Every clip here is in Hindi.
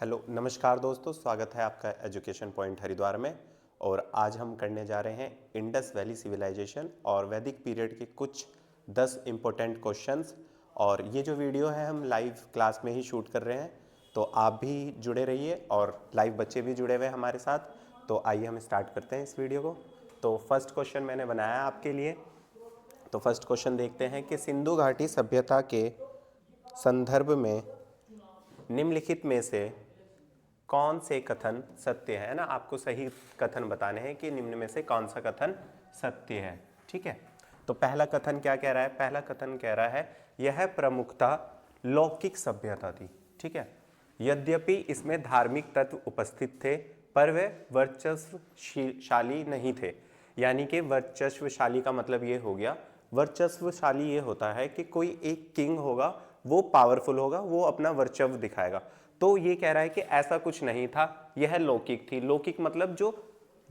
हेलो नमस्कार दोस्तों, स्वागत है आपका एजुकेशन पॉइंट हरिद्वार में। और आज हम करने जा रहे हैं इंडस वैली सिविलाइजेशन और वैदिक पीरियड के कुछ 10 इम्पोर्टेंट क्वेश्चंस। और ये जो वीडियो है हम लाइव क्लास में ही शूट कर रहे हैं, तो आप भी जुड़े रहिए और लाइव बच्चे भी जुड़े हुए हैं हमारे साथ। तो आइए हम स्टार्ट करते हैं इस वीडियो को। तो फर्स्ट क्वेश्चन मैंने बनाया है आपके लिए। तो फर्स्ट क्वेश्चन देखते हैं कि सिंधु घाटी सभ्यता के संदर्भ में निम्नलिखित में से कौन से कथन सत्य है ना। आपको सही कथन बताने हैं कि निम्न में से कौन सा कथन सत्य है। ठीक है, तो पहला कथन क्या कह रहा है? पहला कथन कह रहा है यह प्रमुखतः लौकिक सभ्यता थी। ठीक है, यद्यपि इसमें धार्मिक तत्व उपस्थित थे पर वे वर्चस्वशाली नहीं थे। यानी कि वर्चस्वशाली का मतलब ये हो गया, वर्चस्वशाली ये होता है कि कोई एक किंग होगा, वो पावरफुल होगा, वो अपना वर्चस्व दिखाएगा। तो ये कह रहा है कि ऐसा कुछ नहीं था, यह लौकिक थी। लौकिक मतलब जो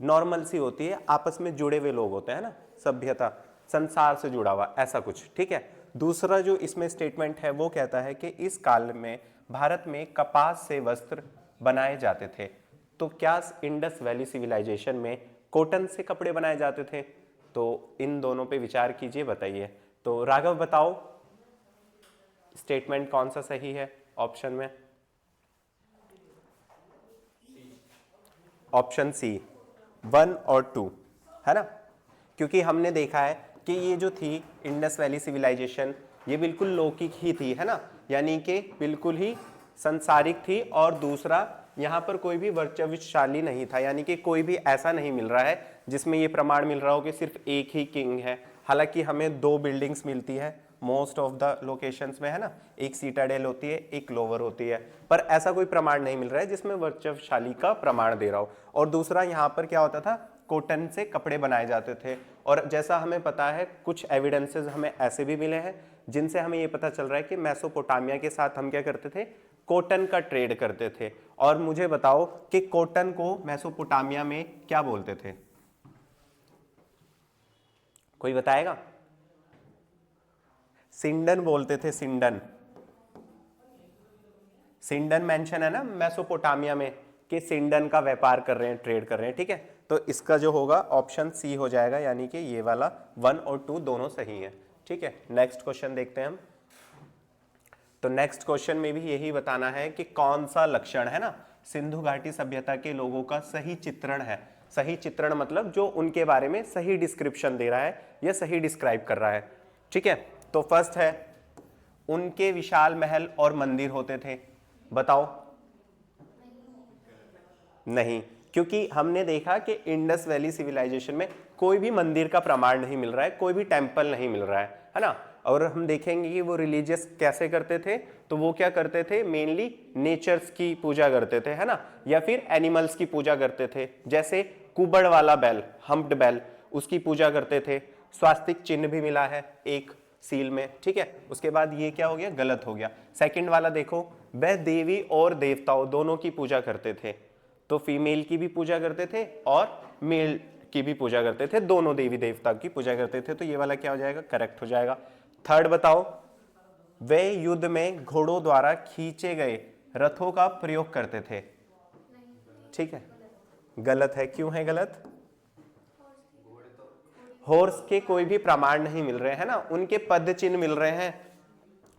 नॉर्मल सी होती है, आपस में जुड़े हुए लोग होते हैं ना, सभ्यता संसार से जुड़ा हुआ, ऐसा कुछ। ठीक है, दूसरा जो इसमें स्टेटमेंट है वो कहता है कि इस काल में भारत में कपास से वस्त्र बनाए जाते थे। तो क्या इंडस वैली सिविलाइजेशन में कॉटन से कपड़े बनाए जाते थे? तो इन दोनों पे विचार कीजिए, बताइए। तो राघव बताओ स्टेटमेंट कौन सा सही है ऑप्शन में? ऑप्शन सी 1 और 2 है ना, क्योंकि हमने देखा है कि ये जो थी इंडस वैली सिविलाइजेशन, ये बिल्कुल लौकिक ही थी, है ना, यानी कि बिल्कुल ही संसारिक थी। और दूसरा, यहाँ पर कोई भी वर्चस्वशाली नहीं था, यानी कि कोई भी ऐसा नहीं मिल रहा है जिसमें ये प्रमाण मिल रहा हो कि सिर्फ एक ही किंग है। हालांकि हमें 2 बिल्डिंग्स मिलती है मोस्ट ऑफ द लोकेशंस में, है ना, एक सीटाडेल होती है, एक लोवर होती है, पर ऐसा कोई प्रमाण नहीं मिल रहा है जिसमें वर्चस्वशाली का प्रमाण दे रहा हो। और दूसरा, यहाँ पर क्या होता था, कॉटन से कपड़े बनाए जाते थे। और जैसा हमें पता है, कुछ एविडेंसेस हमें ऐसे भी मिले हैं जिनसे हमें ये पता चल रहा है कि मेसोपोटामिया के साथ हम क्या करते थे, कॉटन का ट्रेड करते थे। और मुझे बताओ कि कॉटन को मेसोपोटामिया में क्या बोलते थे? कोई बताएगा? सिंडन बोलते थे, सिंडन। सिंडन मेंशन है ना मेसोपोटामिया में कि सिंडन का व्यापार कर रहे हैं, ट्रेड कर रहे हैं। ठीक है, तो इसका जो होगा ऑप्शन सी हो जाएगा, यानी कि ये वाला 1 और 2 दोनों सही है। ठीक है, नेक्स्ट क्वेश्चन देखते हैं हम। तो नेक्स्ट क्वेश्चन में भी यही बताना है कि कौन सा लक्षण है ना सिंधु घाटी सभ्यता के लोगों का सही चित्रण है। सही चित्रण मतलब जो उनके बारे में सही डिस्क्रिप्शन दे रहा है या सही डिस्क्राइब कर रहा है। ठीक है, तो फर्स्ट है उनके विशाल महल और मंदिर होते थे। बताओ। नहीं, क्योंकि हमने देखा कि इंडस वैली सिविलाइजेशन में कोई भी मंदिर का प्रमाण नहीं मिल रहा है, कोई भी टेंपल नहीं मिल रहा है ना। और हम देखेंगे कि वो रिलीजियस कैसे करते थे, तो वो क्या करते थे, मेनली नेचर्स की पूजा करते थे, है ना, या फिर एनिमल्स की पूजा करते थे। जैसे कुबड़ वाला बैल, हम्प्ड बैल, उसकी पूजा करते थे। स्वास्तिक चिन्ह भी मिला है एक सील में। ठीक है, उसके बाद ये क्या हो गया, गलत हो गया। सेकंड वाला देखो, वह देवी और देवताओं दोनों की पूजा करते थे। तो फीमेल की भी पूजा करते थे और मेल की भी पूजा करते थे, दोनों देवी देवता की पूजा करते थे। तो ये वाला क्या हो जाएगा, करेक्ट हो जाएगा। थर्ड बताओ, वे युद्ध में घोड़ों द्वारा खींचे गए रथों का प्रयोग करते थे। ठीक है, गलत है। क्यों है गलत? हॉर्स के कोई भी प्रमाण नहीं मिल रहे हैं ना, उनके पद चिन्ह मिल रहे हैं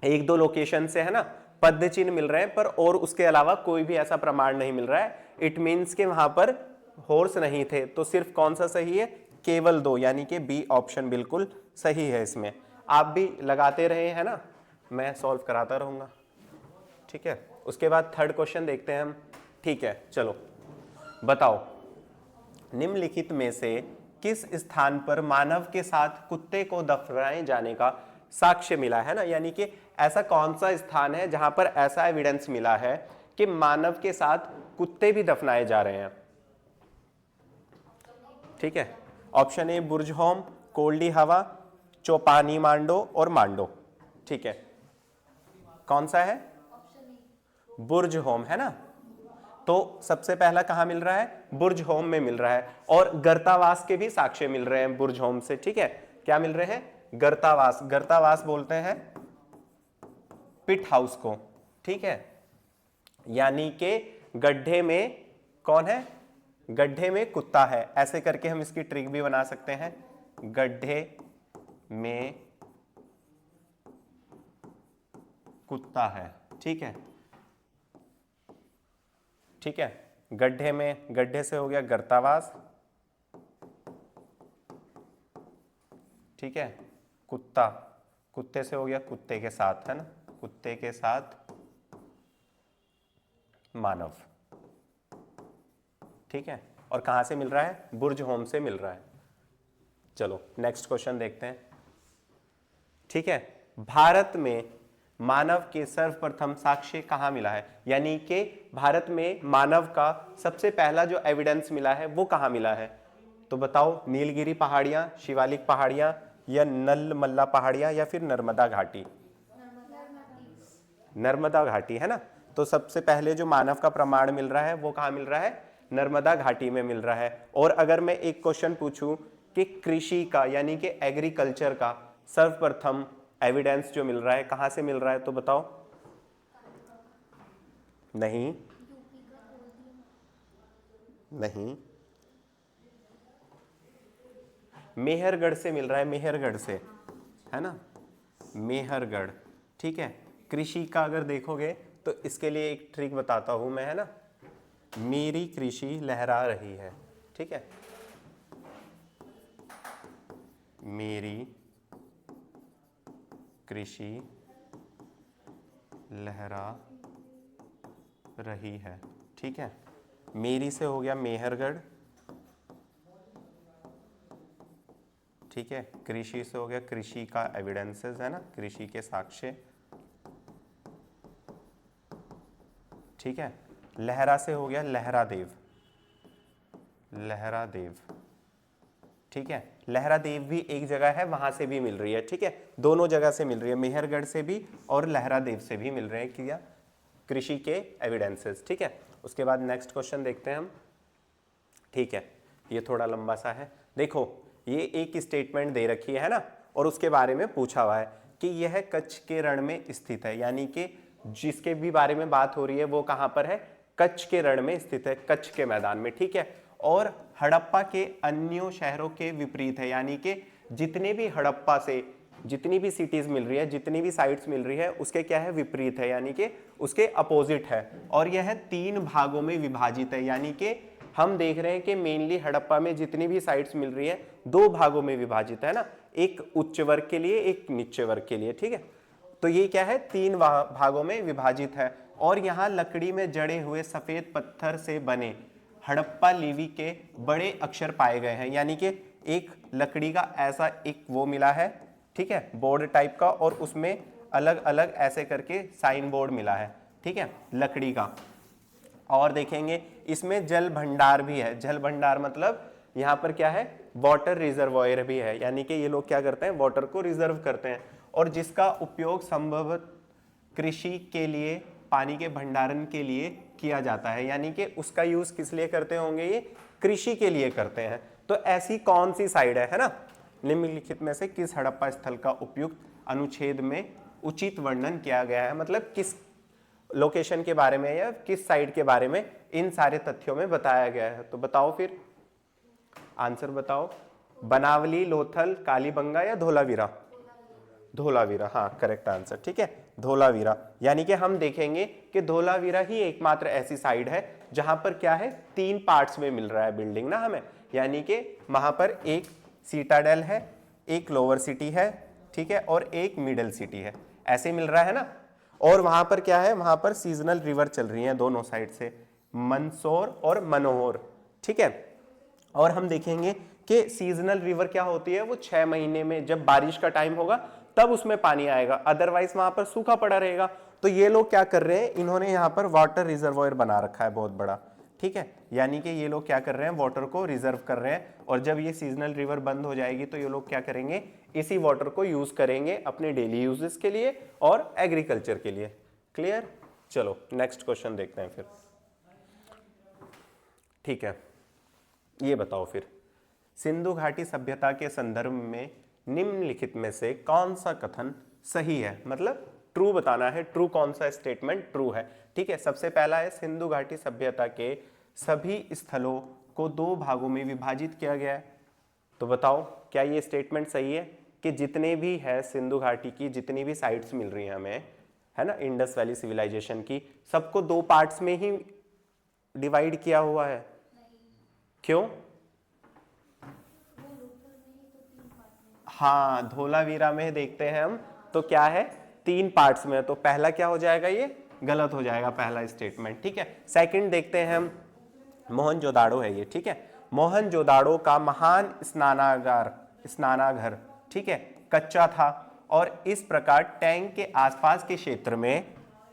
एक दो लोकेशन से, है ना, पद चिन्ह मिल रहे हैं, पर और उसके अलावा कोई भी ऐसा प्रमाण नहीं मिल रहा है। इट मीन्स के वहां पर हॉर्स नहीं थे। तो सिर्फ कौन सा सही है, केवल 2, यानी कि बी ऑप्शन बिल्कुल सही है। इसमें आप भी लगाते रहे, है ना, मैं सॉल्व कराता रहूंगा। ठीक है, उसके बाद थर्ड क्वेश्चन देखते हैं हम। ठीक है, चलो बताओ, निम्नलिखित में से किस स्थान पर मानव के साथ कुत्ते को दफनाए जाने का साक्ष्य मिला है ना, यानी कि ऐसा कौन सा स्थान है जहां पर ऐसा एविडेंस मिला है कि मानव के साथ कुत्ते भी दफनाए जा रहे हैं। ठीक है, ऑप्शन ए बुर्जहोम, कोल्डी हवा, चौपानी मांडो और मांडो। ठीक है, कौन सा है? बुर्जहोम, है ना। तो सबसे पहला कहां मिल रहा है, बुर्जहोम में मिल रहा है। और गर्तावास के भी साक्ष्य मिल रहे हैं बुर्जहोम से। ठीक है, क्या मिल रहे हैं, गर्तावास। गर्तावास बोलते हैं पिट हाउस को। ठीक है, यानी कि गड्ढे में कौन है, गड्ढे में कुत्ता है, ऐसे करके हम इसकी ट्रिक भी बना सकते हैं, गड्ढे में कुत्ता है, ठीक है, ठीक है। गड्ढे में, गड्ढे से हो गया गर्तावास, ठीक है, कुत्ता, कुत्ते से हो गया कुत्ते के साथ, है ना, कुत्ते के साथ मानव, ठीक है। और कहां से मिल रहा है, बुर्ज होम से मिल रहा है। चलो नेक्स्ट क्वेश्चन देखते हैं, ठीक है। भारत में मानव के सर्वप्रथम साक्ष्य कहां मिला है, यानी कि भारत में मानव का सबसे पहला जो एविडेंस मिला है वो कहां मिला है, तो बताओ, नीलगिरी पहाड़ियां, शिवालिक पहाड़ियां, या नलमल्ला पहाड़ियां, या फिर नर्मदा घाटी, नर्मदा घाटी, है ना। तो सबसे पहले जो मानव का प्रमाण मिल रहा है वो कहां मिल रहा है, नर्मदा घाटी में मिल रहा है। और अगर मैं एक क्वेश्चन पूछूं कि कृषि का यानी कि एग्रीकल्चर का सर्वप्रथम एविडेंस जो मिल रहा है कहां से मिल रहा है, तो बताओ। नहीं, नहीं, मेहरगढ़ से मिल रहा है, मेहरगढ़ से, है ना, मेहरगढ़, ठीक है। कृषि का अगर देखोगे तो इसके लिए एक ट्रिक बताता हूं मैं, है ना, मेरी कृषि लहरा रही है, ठीक है, मेरी कृषि लहरा रही है, ठीक है। मेरी से हो गया मेहरगढ़, ठीक है। कृषि से हो गया कृषि का एविडेंसेस, है ना, कृषि के साक्ष्य, ठीक है। लहरा से हो गया लहरादेव, लहरादेव, ठीक है। लहरादेव भी एक जगह है, वहां से भी मिल रही है, ठीक है, दोनों जगह से मिल रही है, मेहरगढ़ से भी और लहरादेव से भी मिल रहे हैं क्या, कृषि के एविडेंसेस, ठीक है। उसके बाद नेक्स्ट क्वेश्चन देखते हैं हम, ठीक है। ये थोड़ा लंबा सा है, देखो ये एक स्टेटमेंट दे रखी है ना, और उसके बारे में पूछा हुआ है कि यह कच्छ के रण में स्थित है, यानी कि जिसके भी बारे में बात हो रही है वो कहां पर है, कच्छ के रण में स्थित है, कच्छ के मैदान में, ठीक है। और हड़प्पा के अन्य शहरों के विपरीत है, यानी कि जितने भी हड़प्पा से जितनी भी सिटीज मिल रही है, जितनी भी साइट्स मिल रही है, उसके क्या है, विपरीत है, यानी कि उसके अपोजिट है। और यह 3 भागों में विभाजित है, यानी कि हम देख रहे हैं कि मेनली हड़प्पा में जितनी भी साइट्स मिल रही है 2 भागों में विभाजित है ना, एक उच्च वर्ग के लिए, एक निच्च वर्ग के लिए, ठीक है। तो ये क्या है, 3 भागों में विभाजित है। और यहाँ लकड़ी में जड़े हुए सफेद पत्थर से बने हड़प्पा लिपि के बड़े अक्षर पाए गए हैं, यानी कि एक लकड़ी का ऐसा एक वो मिला है, ठीक है, बोर्ड टाइप का, और उसमें अलग अलग ऐसे करके साइन बोर्ड मिला है, ठीक है, लकड़ी का। और देखेंगे इसमें जल भंडार भी है, जल भंडार मतलब यहाँ पर क्या है, वाटर रिजर्वॉयर भी है, यानी कि ये लोग क्या करते हैं, वाटर को रिजर्व करते हैं, और जिसका उपयोग संभवतः कृषि के लिए, पानी के भंडारण के लिए किया जाता है, यानी कि उसका यूज किस लिए करते होंगे, ये कृषि के लिए करते हैं। तो ऐसी कौन सी साइड है ना, निम्नलिखित में से किस हड़प्पा स्थल का उपयुक्त अनुच्छेद में उचित वर्णन किया गया है, मतलब किस लोकेशन के बारे में या किस साइड के बारे में इन सारे तथ्यों में बताया गया है, तो बताओ फिर आंसर बताओ। बनावली, लोथल, कालीबंगा या धोलावीरा, धोलावीरा, हाँ करेक्ट आंसर, ठीक है, धोलावीरा। यानी कि हम देखेंगे कि धोलावीरा ही एकमात्र ऐसी साइड है जहां पर क्या है, 3 पार्ट्स में मिल रहा है बिल्डिंग ना हमें, यानी कि वहां पर एक सीटाडेल है, एक लोअर सिटी है, ठीक है, और एक मिडिल सिटी है, ऐसे मिल रहा है ना। और वहां पर क्या है, वहां पर सीजनल रिवर चल रही है दोनों साइड से, मंदसौर और मनोहर, ठीक है। और हम देखेंगे कि सीजनल रिवर क्या होती है, वो 6 महीने में जब बारिश का टाइम होगा तब उसमें पानी आएगा, अदरवाइज वहां पर सूखा पड़ा रहेगा। तो ये लोग क्या कर रहे हैं, इन्होंने यहाँ पर वाटर रिजर्वॉयर बना रखा है बहुत बड़ा, ठीक है, यानी कि ये लोग क्या कर रहे हैं, वाटर को रिजर्व कर रहे हैं, और जब ये सीजनल रिवर बंद हो जाएगी तो ये लोग क्या करेंगे, इसी वाटर को यूज करेंगे अपने डेली यूजेस के लिए और एग्रीकल्चर के लिए। क्लियर, चलो नेक्स्ट क्वेश्चन देखते हैं फिर, ठीक है। ये बताओ फिर, सिंधु घाटी सभ्यता के संदर्भ में निम्नलिखित में से कौन सा कथन सही है, मतलब ट्रू बताना है, ट्रू कौन सा स्टेटमेंट ट्रू है। ठीक है, सबसे पहला है सिंधु घाटी सभ्यता के सभी स्थलों को 2 भागों में विभाजित किया गया है। तो बताओ क्या ये स्टेटमेंट सही है कि जितने भी है सिंधु घाटी की जितनी भी साइट्स मिल रही हैं हमें, है ना, इंडस वैली सिविलाइजेशन की, सबको 2 पार्ट्स में ही डिवाइड किया हुआ है? क्यों? हाँ, धोलावीरा में देखते हैं हम तो क्या है 3 पार्ट्स में, तो पहला क्या हो जाएगा, ये गलत हो जाएगा पहला स्टेटमेंट। ठीक है, सेकंड देखते हैं हम, मोहनजोदाड़ो है ये। ठीक है, मोहनजोदाड़ो का महान स्नानाघर, ठीक है, कच्चा था और इस प्रकार टैंक के आसपास के क्षेत्र में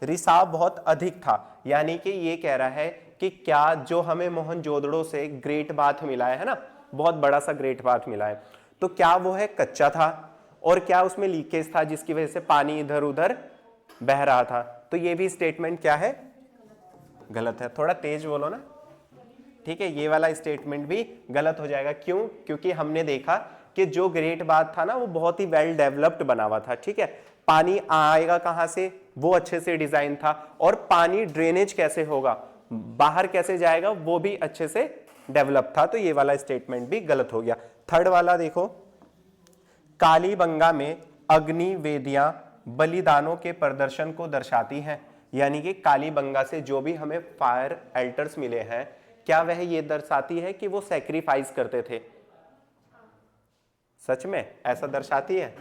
रिसाव बहुत अधिक था। यानी कि ये कह रहा है कि क्या जो हमें मोहनजोदड़ो से ग्रेट बाथ मिला है ना, बहुत बड़ा सा ग्रेट बाथ मिला है, तो क्या वो है कच्चा था और क्या उसमें लीकेज था जिसकी वजह से पानी इधर उधर बह रहा था? तो ये भी स्टेटमेंट क्या है, गलत है। थोड़ा तेज बोलो ना। ठीक है, ये वाला स्टेटमेंट भी गलत हो जाएगा। क्यों? क्योंकि हमने देखा कि जो ग्रेट बाथ था ना वो बहुत ही वेल डेवलप्ड बना हुआ था। ठीक है, पानी आएगा कहां से, वो अच्छे से डिजाइन था, और पानी ड्रेनेज कैसे होगा, बाहर कैसे जाएगा, वो भी अच्छे से डेवलप था। तो ये वाला स्टेटमेंट भी गलत हो गया। थर्ड वाला देखो, कालीबंगा में अग्नि वेदियां बलिदानों के प्रदर्शन को दर्शाती हैं। यानी कि कालीबंगा से जो भी हमें फायर एल्टर्स मिले हैं, क्या वह ये दर्शाती है कि वो सैक्रिफाइस करते थे? सच में ऐसा दर्शाती है?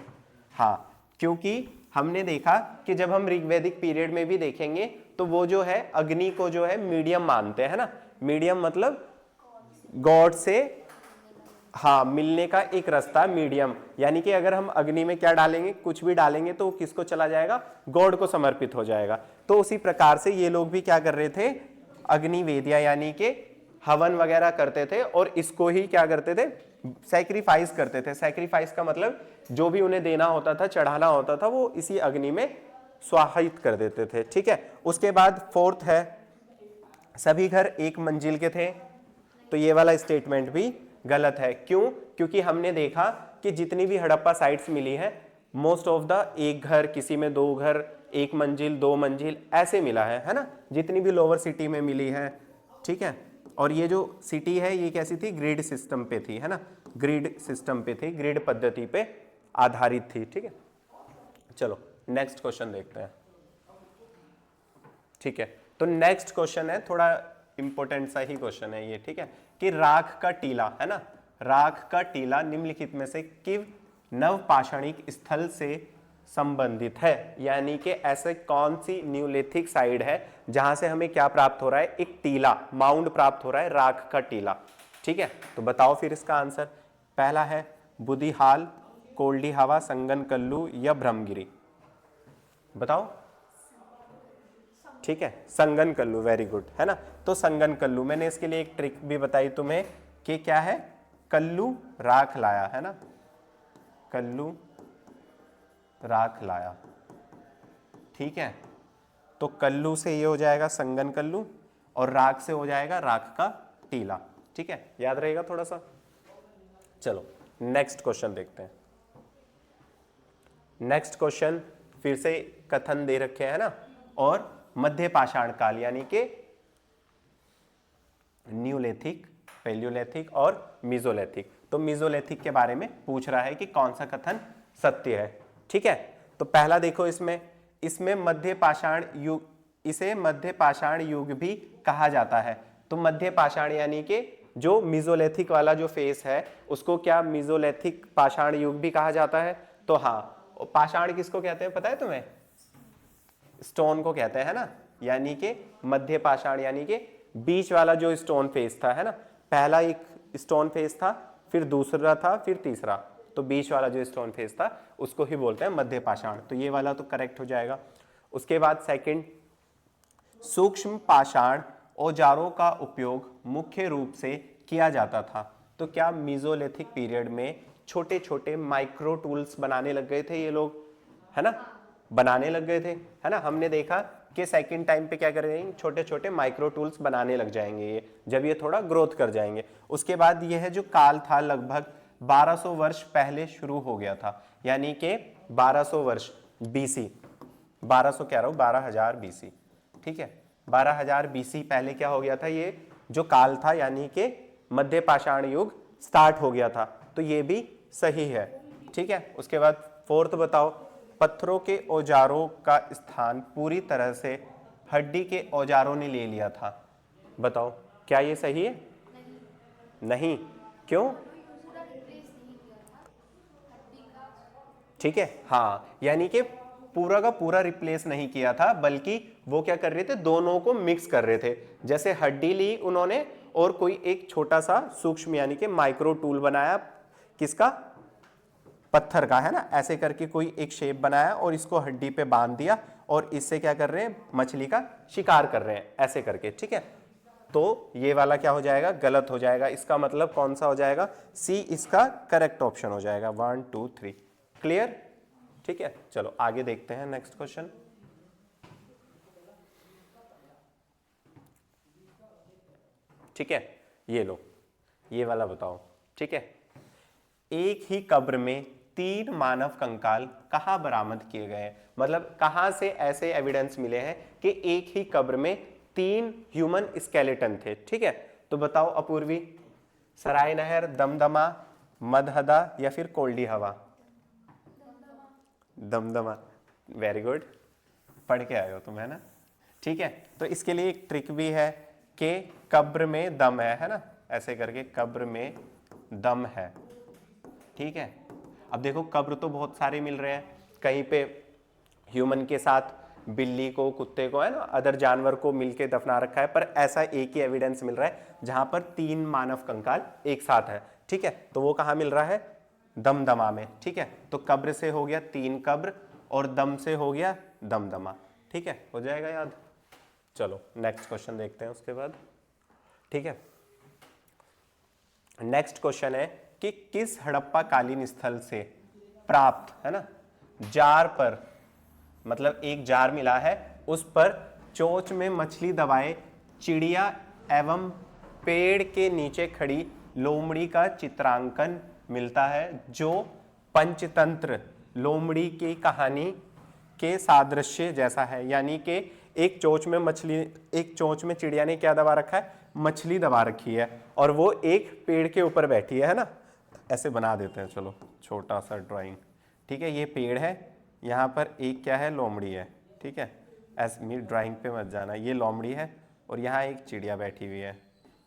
हाँ, क्योंकि हमने देखा कि जब हम ऋग्वैदिक पीरियड में भी देखेंगे तो वो जो है अग्नि को जो है मीडियम मानते हैं ना। मीडियम मतलब गॉड से हाँ मिलने का एक रास्ता, मीडियम। यानी कि अगर हम अग्नि में क्या डालेंगे, कुछ भी डालेंगे तो वो किसको चला जाएगा, गॉड को समर्पित हो जाएगा। तो उसी प्रकार से ये लोग भी क्या कर रहे थे, अग्नि वेदिया यानी कि हवन वगैरह करते थे और इसको ही क्या करते थे, सैक्रिफाइस करते थे। सैक्रिफाइस का मतलब जो भी उन्हें देना होता था, चढ़ाना होता था, वो इसी अग्नि में स्वाहित कर देते थे। ठीक है, उसके बाद फोर्थ है, सभी घर एक मंजिल के थे। तो ये वाला स्टेटमेंट भी गलत है। क्यों? क्योंकि हमने देखा कि जितनी भी हड़प्पा साइट्स मिली है, मोस्ट ऑफ द एक घर, किसी में 2 घर, 1 मंजिल 2 मंजिल ऐसे मिला है ना, जितनी भी लोअर सिटी में मिली है। ठीक है, और ये जो सिटी है ये कैसी थी, ग्रिड सिस्टम पे थी, है ना, ग्रिड सिस्टम पे थी, ग्रिड पद्धति पे आधारित थी। ठीक है, चलो नेक्स्ट क्वेश्चन देखते हैं। ठीक है, तो नेक्स्ट क्वेश्चन है, थोड़ा इंपॉर्टेंट सा ही क्वेश्चन है ये। ठीक है, कि राख का टीला, है ना, राख का टीला निम्नलिखित में से किस नवपाषाणिक स्थल से संबंधित है? यानी कि ऐसे कौन सी न्यूलिथिक साइड है जहां से हमें क्या प्राप्त हो रहा है, एक टीला, माउंड प्राप्त हो रहा है, राख का टीला। ठीक है, तो बताओ फिर इसका आंसर। पहला है बुदिहाल, कोल्डी हवा, संगनकल्लू या ब्रह्मगिरी। बताओ। ठीक है, संगनकल्लू, वेरी गुड, है ना। तो संगनकल्लू, मैंने इसके लिए एक ट्रिक भी बताई तुम्हें कि क्या है, कल्लू राख लाया, है ना, कल्लू राख लाया। ठीक है, तो कल्लू से ये हो जाएगा संगनकल्लू और राख से हो जाएगा राख का टीला। ठीक है, याद रहेगा थोड़ा सा। चलो नेक्स्ट क्वेश्चन देखते हैं। नेक्स्ट क्वेश्चन फिर से कथन दे रखे हैं ना, और मध्य पाषाण काल यानी कि न्यूलिथिक, पैलियोलिथिक और मीजोलिथिक। तो मीजोलिथिक के बारे में पूछ रहा है कि कौन सा कथन सत्य है। ठीक है, तो पहला देखो, इसमें मध्य पाषाण युग, इसे मध्य पाषाण युग भी कहा जाता है। तो मध्य पाषाण यानी कि जो मीजोलिथिक वाला जो फेस है उसको क्या मीजोलिथिक पाषाण युग भी कहा जाता है? तो हाँ, पाषाण किसको कहते हैं पता है तुम्हें? स्टोन को कहते हैं ना, यानी कि मध्य पाषाण यानी कि बीच वाला जो स्टोन फेस था, है ना, पहला एक स्टोन फेस था, फिर दूसरा था, फिर तीसरा, तो बीच वाला जो स्टोन फेस था उसको ही बोलते हैं मध्य पाषाण। तो ये वाला तो करेक्ट हो जाएगा। उसके बाद सेकंड, सूक्ष्म पाषाण औजारों का उपयोग मुख्य रूप से किया जाता था। तो क्या मीजोलिथिक पीरियड में छोटे छोटे माइक्रो टूल्स बनाने लग गए थे ये लोग, है ना, बनाने लग गए थे, है ना। हमने देखा कि सेकंड टाइम पे क्या करेंगे, छोटे छोटे माइक्रो टूल्स बनाने लग जाएंगे ये, जब ये थोड़ा ग्रोथ कर जाएंगे। उसके बाद ये है जो काल था लगभग 1200 वर्ष पहले शुरू हो गया था, यानी कि 1200 वर्ष BC, 1200 कह रहा हूँ, 12,000 BC। ठीक है, 12,000 BC पहले क्या हो गया था, ये जो काल था यानी कि मध्य पाषाण युग स्टार्ट हो गया था, तो ये भी सही है। ठीक है, उसके बाद फोर्थ बताओ, पत्थरों के औजारों का स्थान पूरी तरह से हड्डी के औजारों ने ले लिया था। बताओ क्या ये सही है? नहीं, क्यों? ठीक है, हाँ, यानी कि पूरा का पूरा रिप्लेस नहीं किया था, बल्कि वो क्या कर रहे थे, दोनों को मिक्स कर रहे थे। जैसे हड्डी ली उन्होंने और कोई एक छोटा सा सूक्ष्म यानी कि माइक्रो टूल बनाया, किसका? पत्थर का, है ना, ऐसे करके कोई एक शेप बनाया और इसको हड्डी पे बांध दिया और इससे क्या कर रहे हैं, मछली का शिकार कर रहे हैं ऐसे करके। ठीक है, तो ये वाला क्या हो जाएगा, गलत हो जाएगा। इसका मतलब कौन सा हो जाएगा? सी इसका करेक्ट ऑप्शन हो जाएगा। 1 2 3 क्लियर? ठीक है, चलो आगे देखते हैं नेक्स्ट क्वेश्चन। ठीक है, ये लो, ये वाला बताओ। ठीक है, एक ही कब्र में 3 मानव कंकाल कहां बरामद किए गए? मतलब कहां से ऐसे एविडेंस मिले हैं कि एक ही कब्र में 3 ह्यूमन स्केलेटन थे? ठीक है, तो बताओ अपूर्वी, सराय नहर, दमदमा, मदहदा या फिर कोल्डी हवा? दमदमा, वेरी गुड, पढ़ के आए हो तुम, है ना। ठीक है, तो इसके लिए एक ट्रिक भी है कि कब्र में दम है ना, ऐसे करके कब्र में दम है। ठीक है, अब देखो कब्र तो बहुत सारे मिल रहे हैं, कहीं पे ह्यूमन के साथ बिल्ली को, कुत्ते को, है ना, अदर जानवर को मिलके दफना रखा है, पर ऐसा एक ही एविडेंस मिल रहा है जहां पर 3 मानव कंकाल एक साथ है। ठीक है, तो वो कहां मिल रहा है? दमदमा में। ठीक है, तो कब्र से हो गया 3 कब्र और दम से हो गया दमदमा। ठीक है, हो जाएगा याद। चलो नेक्स्ट क्वेश्चन देखते हैं उसके बाद। ठीक है, नेक्स्ट क्वेश्चन है कि किस हड़प्पा कालीन स्थल से प्राप्त, है ना, जार पर, मतलब एक जार मिला है, उस पर चोंच में मछली दबाए चिड़िया एवं पेड़ के नीचे खड़ी लोमड़ी का चित्रांकन मिलता है, जो पंचतंत्र लोमड़ी की कहानी के सादृश्य जैसा है। यानी कि एक चोंच में मछली, एक चोंच में चिड़िया ने क्या दबा रखा है? मछली दबा रखी है, और वो एक पेड़ के ऊपर बैठी है ना। ऐसे बना देते हैं, चलो छोटा सा ड्राइंग। ठीक है, ये पेड़ है, यहाँ पर एक क्या है, लोमड़ी है। ठीक है, ऐसे मेरी ड्राइंग पे मत जाना, ये लोमड़ी है और यहाँ एक चिड़िया बैठी हुई है।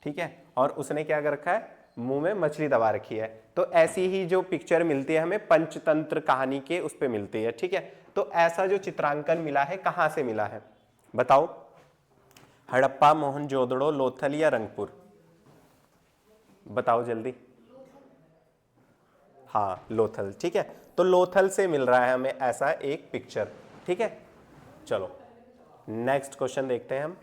ठीक है, और उसने क्या कर रखा है? मुंह में मछली दबा रखी है। तो ऐसी ही जो पिक्चर मिलती है हमें पंचतंत्र कहानी के, उस पे मिलती है। ठीक है, तो ऐसा जो चित्रांकन मिला है कहां से मिला है बताओ? हड़प्पा, मोहनजोदड़ो, लोथल या रंगपुर? बताओ जल्दी। हाँ, लोथल। ठीक है, तो लोथल से मिल रहा है हमें ऐसा एक पिक्चर। ठीक है, चलो नेक्स्ट क्वेश्चन देखते हैं हम।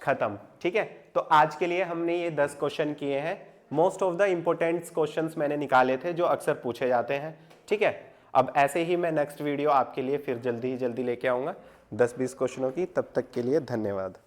खत्म। ठीक है, तो आज के लिए हमने ये 10 क्वेश्चन किए हैं। Most of the important questions मैंने निकाले थे जो अक्सर पूछे जाते हैं। ठीक है, अब ऐसे ही मैं नेक्स्ट वीडियो आपके लिए फिर जल्दी ही जल्दी लेके आऊंगा 10-20 क्वेश्चनों की। तब तक के लिए धन्यवाद।